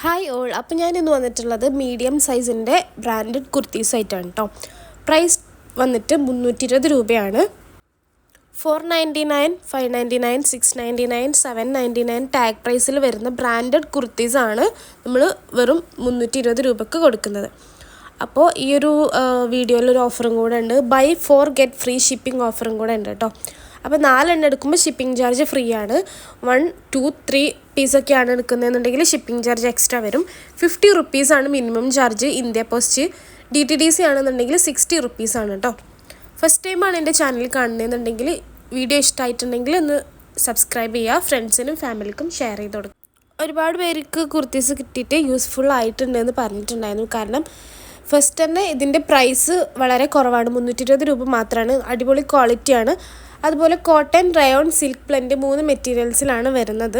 Hi all. അപ്പോൾ ഞാൻ ഇന്ന് വന്നിട്ടുള്ളത് മീഡിയം സൈസിൻ്റെ ബ്രാൻഡഡ് കുർത്തീസ് ആയിട്ടാണ് കേട്ടോ. പ്രൈസ് വന്നിട്ട് 320 രൂപയാണ്. 499, 599, 699, 799 ടാഗ് പ്രൈസിൽ വരുന്ന ബ്രാൻഡഡ് കുർത്തീസാണ് നമ്മൾ വെറും 320 രൂപയ്ക്ക് കൊടുക്കുന്നത്. അപ്പോൾ ഈ ഒരു വീഡിയോയിലൊരു ഓഫറും കൂടെ ഉണ്ട്. ബൈ 4 ഗെറ്റ് ഫ്രീ ഷിപ്പിംഗ് ഓഫറും കൂടെ ഉണ്ട് കേട്ടോ. അപ്പോൾ 4 എണ്ണം എടുക്കുമ്പോൾ ഷിപ്പിംഗ് ചാർജ് ഫ്രീ ആണ്. 1, 2, 3 പീസൊക്കെയാണ് എടുക്കുന്നതെന്നുണ്ടെങ്കിൽ ഷിപ്പിംഗ് ചാർജ് എക്സ്ട്രാ വരും. 50 റുപ്പീസാണ് minimum charge. India post DTDC ആണെന്നുണ്ടെങ്കിൽ 60 റുപ്പീസാണ് കേട്ടോ. ഫസ്റ്റ് ടൈമാണ് എൻ്റെ ചാനൽ കാണുന്നതെന്നുണ്ടെങ്കിൽ വീഡിയോ ഇഷ്ടമായിട്ടുണ്ടെങ്കിൽ ഒന്ന് സബ്സ്ക്രൈബ് ചെയ്യുക. ഫ്രണ്ട്സിനും ഫാമിലിക്കും ഷെയർ ചെയ്ത് കൊടുക്കുക. ഒരുപാട് പേർക്ക് കുർത്തീസ് കിട്ടിയിട്ട് യൂസ്ഫുൾ ആയിട്ടുണ്ടെന്ന് പറഞ്ഞിട്ടുണ്ടായിരുന്നു. കാരണം ഫസ്റ്റ് തന്നെ ഇതിൻ്റെ പ്രൈസ് വളരെ കുറവാണ്, 320 രൂപ മാത്രമാണ്. അടിപൊളി ക്വാളിറ്റിയാണ്. അതുപോലെ കോട്ടൺ, റയോൺ, സിൽക്ക് ബ്ലെൻഡ് 3 മെറ്റീരിയൽസിലാണ് വരുന്നത്.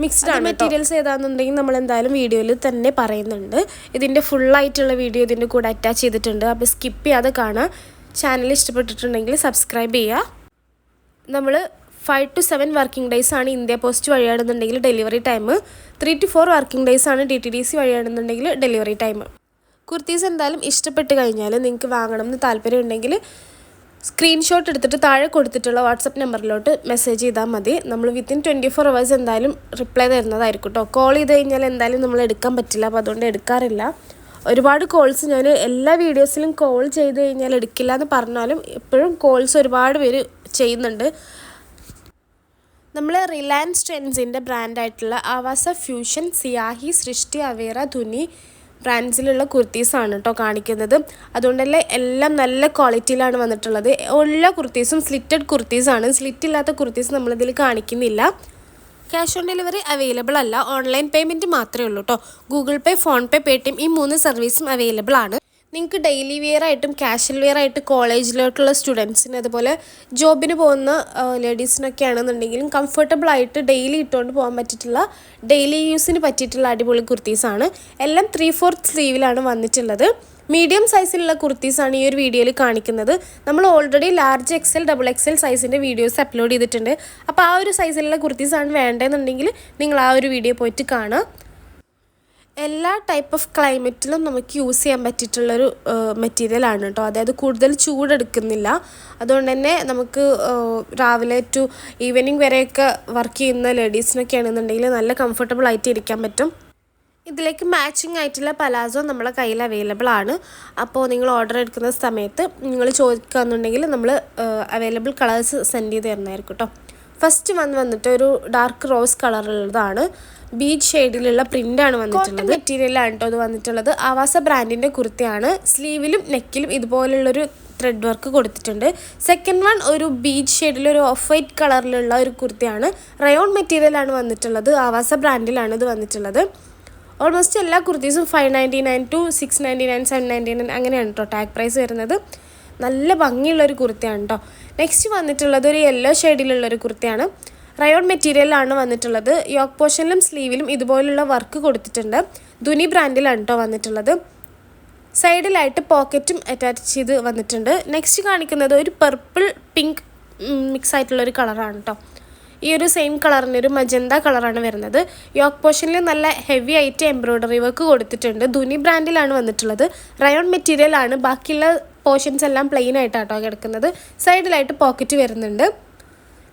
മിക്സ്ഡ് ആണ്. മെറ്റീരിയൽസ് ഏതാണെന്നുണ്ടെങ്കിൽ നമ്മൾ എന്തായാലും വീഡിയോയിൽ തന്നെ പറയുന്നുണ്ട്. ഇതിൻ്റെ ഫുള്ളായിട്ടുള്ള വീഡിയോ ഇതിൻ്റെ കൂടെ അറ്റാച്ച് ചെയ്തിട്ടുണ്ട്. അപ്പോൾ സ്കിപ്പ് ചെയ്യാതെ കാണാം. ചാനൽ ഇഷ്ടപ്പെട്ടിട്ടുണ്ടെങ്കിൽ സബ്സ്ക്രൈബ് ചെയ്യുക. നമ്മൾ 5 to 7 വർക്കിംഗ് ഡേയ്സ് ആണ് ഇന്ത്യ പോസ്റ്റ് വഴിയാണെന്നുണ്ടെങ്കിൽ delivery time. 3 to 4 working days ആണ് DTDC വഴിയാണെന്നുണ്ടെങ്കിൽ ഡെലിവറി ടൈം. കുർത്തീസ് എന്തായാലും ഇഷ്ടപ്പെട്ട് കഴിഞ്ഞാൽ നിങ്ങൾക്ക് വാങ്ങണം എന്ന് താല്പര്യം ഉണ്ടെങ്കിൽ സ്ക്രീൻഷോട്ട് എടുത്തിട്ട് താഴെ കൊടുത്തിട്ടുള്ള വാട്സപ്പ് നമ്പറിലോട്ട് മെസ്സേജ് ചെയ്താൽ മതി. നമ്മൾ വിത്തിൻ 24 hours എന്തായാലും റിപ്ലൈ തരുന്നതായിരിക്കും കേട്ടോ. കോൾ ചെയ്ത് കഴിഞ്ഞാൽ എന്തായാലും നമ്മൾ എടുക്കാൻ പറ്റില്ല, അപ്പോൾ അതുകൊണ്ട് എടുക്കാറില്ല. ഒരുപാട് കോൾസ് ഞാൻ എല്ലാ വീഡിയോസിലും കോൾ ചെയ്ത് കഴിഞ്ഞാൽ എടുക്കില്ല എന്ന് പറഞ്ഞാലും എപ്പോഴും കോൾസ് ഒരുപാട് പേര് ചെയ്യുന്നുണ്ട്. നമ്മൾ റിലയൻസ് ട്രെൻഡ്സിൻ്റെ ബ്രാൻഡായിട്ടുള്ള ആവാസ ഫ്യൂഷൻ, സിയാഹി, സൃഷ്ടി, അവേറ, ധുനി ബ്രാൻഡ്സിലുള്ള കുർത്തീസാണ് കേട്ടോ കാണിക്കുന്നത്. അതുകൊണ്ടല്ലേ എല്ലാം നല്ല ക്വാളിറ്റിയിലാണ് വന്നിട്ടുള്ളത്. എല്ലാ കുർത്തീസും സ്ലിറ്റഡ് കുർത്തീസാണ്. സ്ലിറ്റ് ഇല്ലാത്ത കുർത്തീസ് നമ്മളിതിൽ കാണിക്കുന്നില്ല. ക്യാഷ് ഓൺ ഡെലിവറി അവൈലബിൾ അല്ല. ഓൺലൈൻ പേയ്മെൻറ്റ് മാത്രമേ ഉള്ളൂ കേട്ടോ. ഗൂഗിൾ പേ, ഫോൺ പേ, പേടിഎം ഈ 3 സർവീസും അവൈലബിൾ ആണ്. നിങ്ങൾക്ക് ഡെയിലി വെയർ ആയിട്ടും കാഷ്വൽ വെയർ ആയിട്ട് കോളേജിലോട്ടുള്ള സ്റ്റുഡൻസിന് അതുപോലെ ജോബിന് പോകുന്ന ലേഡീസിനൊക്കെ ആണെന്നുണ്ടെങ്കിലും കംഫർട്ടബിൾ ആയിട്ട് ഡെയിലി ഇട്ടുകൊണ്ട് പോകാൻ പറ്റിയിട്ടുള്ള ഡെയിലി യൂസിന് പറ്റിയിട്ടുള്ള അടിപൊളി കുർത്തീസാണ്. എല്ലാം 3/4 സ്ലീവിലാണ് വന്നിട്ടുള്ളത്. മീഡിയം സൈസിലുള്ള കുർത്തീസാണ് ഈ ഒരു വീഡിയോയിൽ കാണിക്കുന്നത്. നമ്മൾ ഓൾറെഡി ലാർജ് XL, XXL സൈസിൻ്റെ വീഡിയോസ് അപ്ലോഡ് ചെയ്തിട്ടുണ്ട്. അപ്പോൾ ആ ഒരു സൈസിലുള്ള കുർത്തീസാണ് വേണ്ടതെന്നുണ്ടെങ്കിൽ നിങ്ങൾ ആ ഒരു വീഡിയോ പോയിട്ട് കാണുക. എല്ലാ ടൈപ്പ് ഓഫ് ക്ലൈമറ്റിലും നമുക്ക് യൂസ് ചെയ്യാൻ പറ്റിയിട്ടുള്ളൊരു മെറ്റീരിയലാണ് കേട്ടോ. അതായത് കൂടുതൽ ചൂടെടുക്കുന്നില്ല. അതുകൊണ്ട് തന്നെ നമുക്ക് രാവിലെ ടു ഈവനിങ് വരെയൊക്കെ വർക്ക് ചെയ്യുന്ന ലേഡീസിനൊക്കെ ആണെന്നുണ്ടെങ്കിൽ നല്ല കംഫർട്ടബിൾ ആയിട്ട് ഇരിക്കാൻ പറ്റും. ഇതിലേക്ക് മാച്ചിങ് ആയിട്ടുള്ള പലാസോ നമ്മളെ കയ്യിൽ അവൈലബിൾ ആണ്. അപ്പോൾ നിങ്ങൾ ഓർഡർ എടുക്കുന്ന സമയത്ത് നിങ്ങൾ ചോദിക്കുകയെന്നുണ്ടെങ്കിൽ നമ്മൾ അവൈലബിൾ കളേഴ്സ് സെൻഡ് ചെയ്ത് തരുന്നതായിരിക്കും കേട്ടോ. ഫസ്റ്റ് വന്നിട്ട് ഒരു ഡാർക്ക് റോസ് കളറുള്ളതാണ്. ബീച്ച് ഷെയ്ഡിലുള്ള പ്രിൻ്റാണ് വന്നിട്ടുള്ളത്. മെറ്റീരിയലാണ് കേട്ടോ അത് വന്നിട്ടുള്ളത്. ആവാസ ബ്രാൻഡിൻ്റെ കുർത്തിയാണ്. സ്ലീവിലും നെക്കിലും ഇതുപോലുള്ളൊരു ത്രെഡ് വർക്ക് കൊടുത്തിട്ടുണ്ട്. സെക്കൻഡ് വൺ ഒരു ബീച്ച് ഷെയ്ഡിലൊരു ഓഫ് വൈറ്റ് കളറിലുള്ള ഒരു കുർത്തിയാണ്. റയോൺ മെറ്റീരിയലാണ് വന്നിട്ടുള്ളത്. ആവാസ ബ്രാൻഡിലാണ് ഇത് വന്നിട്ടുള്ളത്. ഓൾമോസ്റ്റ് എല്ലാ കുർത്തീസും 599 to 699, 799 അങ്ങനെയാണ് കേട്ടോ ടാഗ് പ്രൈസ് വരുന്നത്. നല്ല ഭംഗിയുള്ളൊരു കുർത്തിയാണ് കേട്ടോ. നെക്സ്റ്റ് വന്നിട്ടുള്ളത് ഒരു യെല്ലോ ഷെയ്ഡിലുള്ളൊരു കുർത്തിയാണ്. റയോൺ മെറ്റീരിയലാണ് വന്നിട്ടുള്ളത്. യോക്ക് പോർഷനിലും സ്ലീവിലും ഇതുപോലുള്ള വർക്ക് കൊടുത്തിട്ടുണ്ട്. ധുനി ബ്രാൻഡിലാണ് കേട്ടോ വന്നിട്ടുള്ളത്. സൈഡിലായിട്ട് പോക്കറ്റും അറ്റാച്ച് ചെയ്ത് വന്നിട്ടുണ്ട്. നെക്സ്റ്റ് കാണിക്കുന്നത് ഒരു പർപ്പിൾ പിങ്ക് മിക്സ് ആയിട്ടുള്ളൊരു കളറാണ് കേട്ടോ. ഈ ഒരു സെയിം കളറിന് ഒരു മജന്ത കളറാണ് വരുന്നത്. യോക്ക് പോർഷനിൽ നല്ല ഹെവി ആയിട്ട് എംബ്രോയ്ഡറി വർക്ക് കൊടുത്തിട്ടുണ്ട്. ധുനി ബ്രാൻഡിലാണ് വന്നിട്ടുള്ളത്. റയോൺ മെറ്റീരിയലാണ്. ബാക്കിയുള്ള പോർഷൻസ് എല്ലാം പ്ലെയിൻ ആയിട്ടാണ് കേട്ടോ കിടക്കുന്നത്. സൈഡിലായിട്ട് പോക്കറ്റ് വരുന്നുണ്ട്.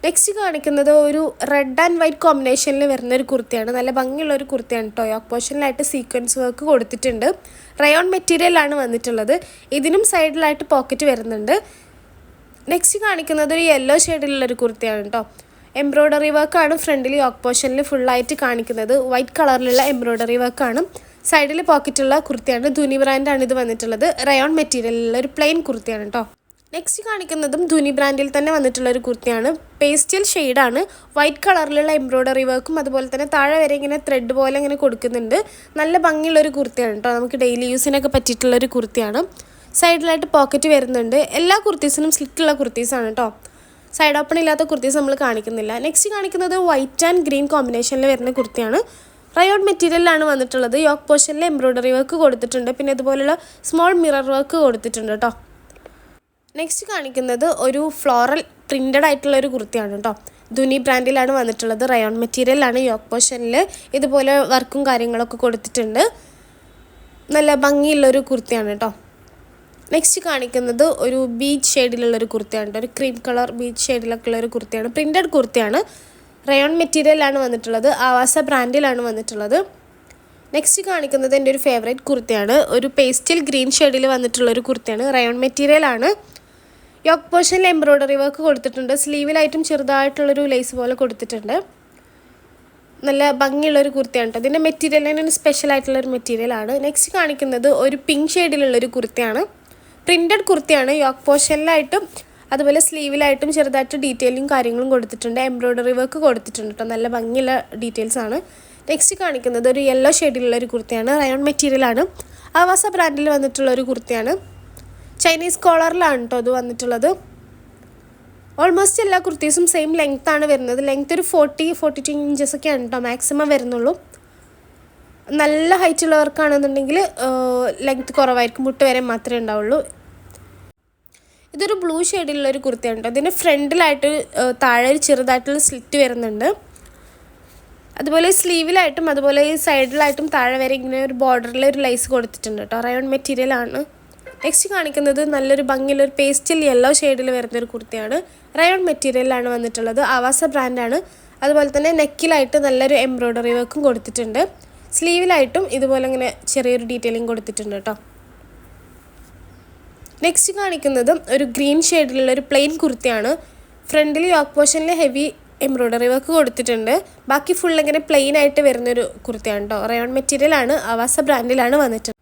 നെക്സ്റ്റ് കാണിക്കുന്നത് ഒരു റെഡ് ആൻഡ് വൈറ്റ് കോമ്പിനേഷനിൽ വരുന്ന ഒരു കുർത്തിയാണ്. നല്ല ഭംഗിയുള്ള ഒരു കുർത്തിയാണ് കേട്ടോ. യോക്ക് പോർഷനിലായിട്ട് സീക്വൻസ് വർക്ക് കൊടുത്തിട്ടുണ്ട്. റയോൺ മെറ്റീരിയലാണ് വന്നിട്ടുള്ളത്. ഇതിനും സൈഡിലായിട്ട് പോക്കറ്റ് വരുന്നുണ്ട്. നെക്സ്റ്റ് കാണിക്കുന്നത് ഒരു യെല്ലോ ഷെയ്ഡിലുള്ളൊരു കുർത്തിയാണ് കേട്ടോ. എംബ്രോയ്ഡറി വർക്കാണ് ഫ്രണ്ടിൽ യോക്ക് പോർഷനിൽ ഫുള്ളായിട്ട് കാണിക്കുന്നത്. വൈറ്റ് കളറിലുള്ള എംബ്രോയ്ഡറി വർക്കാണ്. സൈഡിൽ പോക്കറ്റുള്ള കുർത്തിയാണ്. ധുനി ബ്രാൻഡാണ് ഇത് വന്നിട്ടുള്ളത്. റയോൺ മെറ്റീരിയലിലുള്ള ഒരു പ്ലെയിൻ കുർത്തിയാണ് കേട്ടോ. നെക്സ്റ്റ് കാണിക്കുന്നതും ധുനി ബ്രാൻഡിൽ തന്നെ വന്നിട്ടുള്ളൊരു കുർത്തിയാണ്. പേസ്റ്റൽ ഷെയ്ഡാണ്. വൈറ്റ് കളറിലുള്ള എംബ്രോയ്ഡറി വർക്കും അതുപോലെ തന്നെ താഴെ വരെ ഇങ്ങനെ ത്രെഡ് പോലെ ഇങ്ങനെ കൊടുക്കുന്നുണ്ട്. നല്ല ഭംഗിയുള്ളൊരു കുർത്തിയാണ് കേട്ടോ. നമുക്ക് ഡെയിലി യൂസിനൊക്കെ പറ്റിയിട്ടുള്ളൊരു കുർത്തിയാണ്. സൈഡിലായിട്ട് പോക്കറ്റ് വരുന്നുണ്ട്. എല്ലാ കുർത്തീസിനും സ്ലിറ്റുള്ള കുർത്തീസാണ് കേട്ടോ. സൈഡ് ഓപ്പൺ ഇല്ലാത്ത കുർത്തീസ് നമ്മൾ കാണിക്കുന്നില്ല. നെക്സ്റ്റ് കാണിക്കുന്നത് വൈറ്റ് ആൻഡ് ഗ്രീൻ കോമ്പിനേഷനിൽ വരുന്ന കുർത്തിയാണ്. റയോൺ മെറ്റീരിയലാണ് വന്നിട്ടുള്ളത്. യോക്ക് പോർഷനിൽ എംബ്രോയ്ഡറി വർക്ക് കൊടുത്തിട്ടുണ്ട്. പിന്നെ ഇതുപോലുള്ള സ്മോൾ മിറർ വർക്ക് കൊടുത്തിട്ടുണ്ട് കേട്ടോ. നെക്സ്റ്റ് കാണിക്കുന്നത് ഒരു ഫ്ലോറൽ പ്രിൻ്റഡ് ആയിട്ടുള്ള ഒരു കുർത്തിയാണ് കേട്ടോ. ധുനി ബ്രാൻഡിലാണ് വന്നിട്ടുള്ളത്. റയോൺ മെറ്റീരിയലാണ്. യോക്ക് പോർഷനിൽ ഇതുപോലെ വർക്കും കാര്യങ്ങളൊക്കെ കൊടുത്തിട്ടുണ്ട്. നല്ല ഭംഗിയുള്ളൊരു കുർത്തിയാണ് കേട്ടോ. നെക്സ്റ്റ് കാണിക്കുന്നത് ഒരു ബീച്ച് ഷെയ്ഡിലുള്ളൊരു കുർത്തിയാണ് കേട്ടോ. ഒരു ക്രീം കളർ ബീച്ച് ഷെയ്ഡിലൊക്കെ ഉള്ളൊരു കുർത്തിയാണ്. പ്രിൻറ്റഡ് കുർത്തിയാണ്. റയോൺ മെറ്റീരിയലാണ് വന്നിട്ടുള്ളത്. ആവാസ ബ്രാൻഡിലാണ് വന്നിട്ടുള്ളത്. നെക്സ്റ്റ് കാണിക്കുന്നത് എൻ്റെ ഒരു ഫേവറേറ്റ് കുർത്തിയാണ്. ഒരു പേസ്റ്റൽ ഗ്രീൻ ഷെയ്ഡിൽ വന്നിട്ടുള്ളൊരു കുർത്തിയാണ്. റയോൺ മെറ്റീരിയലാണ്. യോക്ക് പോർഷനിൽ എംബ്രോയ്ഡറി വർക്ക് കൊടുത്തിട്ടുണ്ട്. സ്ലീവിലായിട്ടും ചെറുതായിട്ടുള്ളൊരു ലേസ് പോലെ കൊടുത്തിട്ടുണ്ട്. നല്ല ഭംഗിയുള്ളൊരു കുർത്തിയാണ് കേട്ടോ. ഇതിൻ്റെ മെറ്റീരിയൽ തന്നെ സ്പെഷ്യലായിട്ടുള്ളൊരു മെറ്റീരിയലാണ്. നെക്സ്റ്റ് കാണിക്കുന്നത് ഒരു പിങ്ക് ഷെയ്ഡിലുള്ളൊരു കുർത്തിയാണ്. പ്രിൻറ്റഡ് കുർത്തിയാണ്. യോക്ക് പോർഷനിലായിട്ടും അതുപോലെ സ്ലീവിലായിട്ടും ചെറുതായിട്ട് ഡീറ്റെയിലും കാര്യങ്ങളും കൊടുത്തിട്ടുണ്ട്. എംബ്രോയ്ഡറി വർക്ക് കൊടുത്തിട്ടുണ്ട് കേട്ടോ. നല്ല ഭംഗിയുള്ള ഡീറ്റെയിൽസ് ആണ്. നെക്സ്റ്റ് കാണിക്കുന്നത് ഒരു യെല്ലോ ഷെയ്ഡിലുള്ളൊരു കുർത്തിയാണ്. റയോൺ മെറ്റീരിയലാണ്. ആവാസ ബ്രാൻഡിൽ വന്നിട്ടുള്ളൊരു കുർത്തിയാണ്. ചൈനീസ് കോളറിലാണ് കേട്ടോ അത് വന്നിട്ടുള്ളത്. ഓൾമോസ്റ്റ് എല്ലാ കുർത്തീസും സെയിം ലെങ്ത് ആണ് വരുന്നത്. ലെങ്ത് ഒരു 40-42 ഇഞ്ചസ് ഒക്കെയാണ് കേട്ടോ മാക്സിമം വരുന്നുള്ളൂ. നല്ല ഹൈറ്റ് ഉള്ളവർക്കാണെന്നുണ്ടെങ്കിൽ ലെങ്ത് കുറവായിരിക്കും. മുട്ട് വരെ മാത്രമേ ഉണ്ടാവുള്ളൂ. ഇതൊരു ബ്ലൂ ഷെയ്ഡിലുള്ളൊരു കുർത്തിയാണ് കേട്ടോ. ഇതിന് ഫ്രണ്ടിലായിട്ട് താഴെ ഒരു ചെറുതായിട്ടുള്ള സ്ലിറ്റ് വരുന്നുണ്ട്. അതുപോലെ സ്ലീവിലായിട്ടും അതുപോലെ ഈ സൈഡിലായിട്ടും താഴെ വരെ ഇങ്ങനെ ഒരു ബോർഡറിൽ ഒരു ലൈസ് കൊടുത്തിട്ടുണ്ട് കേട്ടോ. റയോൺ മെറ്റീരിയലാണ്. നെക്സ്റ്റ് കാണിക്കുന്നത് നല്ലൊരു ഭംഗിയുള്ളൊരു പേസ്റ്റൽ യെല്ലോ ഷെയ്ഡിൽ വരുന്നൊരു കുർത്തിയാണ്. റയോൺ മെറ്റീരിയലാണ് വന്നിട്ടുള്ളത്. ആവാസ ബ്രാൻഡാണ്. അതുപോലെ തന്നെ നെക്കിലായിട്ട് നല്ലൊരു എംബ്രോയ്ഡറി വർക്കും കൊടുത്തിട്ടുണ്ട്. സ്ലീവിലായിട്ടും ഇതുപോലെ ഇങ്ങനെ ചെറിയൊരു ഡീറ്റെയിലിംഗ് കൊടുത്തിട്ടുണ്ട് കേട്ടോ. നെക്സ്റ്റ് കാണിക്കുന്നത് ഒരു ഗ്രീൻ ഷെയ്ഡിലുള്ളൊരു പ്ലെയിൻ കുർത്തിയാണ്. ഫ്രണ്ടിൽ യോക്ക് പോർഷനിൽ ഹെവി എംബ്രോയ്ഡറി വർക്ക് കൊടുത്തിട്ടുണ്ട്. ബാക്കി ഫുൾ ഇങ്ങനെ പ്ലെയിൻ ആയിട്ട് വരുന്നൊരു കുർത്തിയാണ് കേട്ടോ. റയോൺ മെറ്റീരിയലാണ്. ആവാസ ബ്രാൻഡിലാണ് വന്നിട്ടുള്ളത്.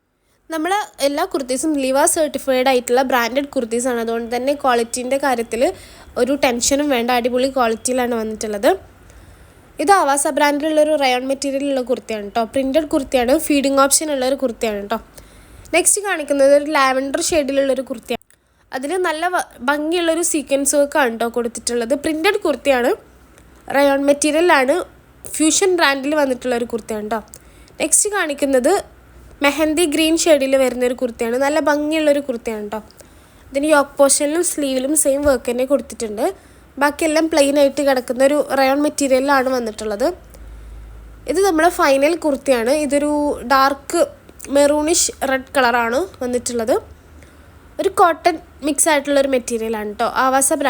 നമ്മൾ എല്ലാ കുർത്തീസും ലിവ സർട്ടിഫൈഡ് ആയിട്ടുള്ള ബ്രാൻഡഡ് കുർത്തീസാണ്. അതുകൊണ്ട് തന്നെ ക്വാളിറ്റീൻ്റെ കാര്യത്തിൽ ഒരു ടെൻഷനും വേണ്ട. അടിപൊളി ക്വാളിറ്റിയിലാണ് വന്നിട്ടുള്ളത്. ഇത് ആവാസ ബ്രാൻഡിലുള്ളൊരു റയോൺ മെറ്റീരിയലുള്ള കുർത്തിയാണ് കേട്ടോ. പ്രിൻറ്റഡ് കുർത്തിയാണ്. ഫീഡിങ് ഓപ്ഷൻ ഉള്ളൊരു കുർത്തിയാണ് കേട്ടോ. നെക്സ്റ്റ് കാണിക്കുന്നത് ഒരു ലാവൻഡർ ഷെയ്ഡിലുള്ളൊരു കുർത്തിയാണ്. അതിൽ നല്ല ഭംഗിയുള്ളൊരു സീക്വൻസ് വർക്കാണ് കേട്ടോ കൊടുത്തിട്ടുള്ളത്. പ്രിൻറ്റഡ് കുർത്തിയാണ്. റയോൺ മെറ്റീരിയലാണ്. ഫ്യൂഷൻ ബ്രാൻഡിൽ വന്നിട്ടുള്ളൊരു കുർത്തിയാണ് കേട്ടോ. നെക്സ്റ്റ് കാണിക്കുന്നത് മെഹന്തി ഗ്രീൻ ഷെയ്ഡിൽ വരുന്നൊരു കുർത്തിയാണ്. നല്ല ഭംഗിയുള്ളൊരു കുർത്തിയാണ് കേട്ടോ. ഇതിന് യോക്ക് പോർഷനിലും സ്ലീവിലും സെയിം വർക്ക് തന്നെ കൊടുത്തിട്ടുണ്ട്. ബാക്കിയെല്ലാം പ്ലെയിൻ ആയിട്ട് കിടക്കുന്ന ഒരു റയോൺ മെറ്റീരിയലിലാണ് വന്നിട്ടുള്ളത്. ഇത് നമ്മുടെ ഫൈനൽ കുർത്തിയാണ്. ഇതൊരു ഡാർക്ക് മെറൂണിഷ് റെഡ് കളറാണ് വന്നിട്ടുള്ളത്. ഒരു കോട്ടൺ മിക്സ് ആയിട്ടുള്ളൊരു മെറ്റീരിയലാണ് കേട്ടോ. ആവാസ ബ്രാൻഡ്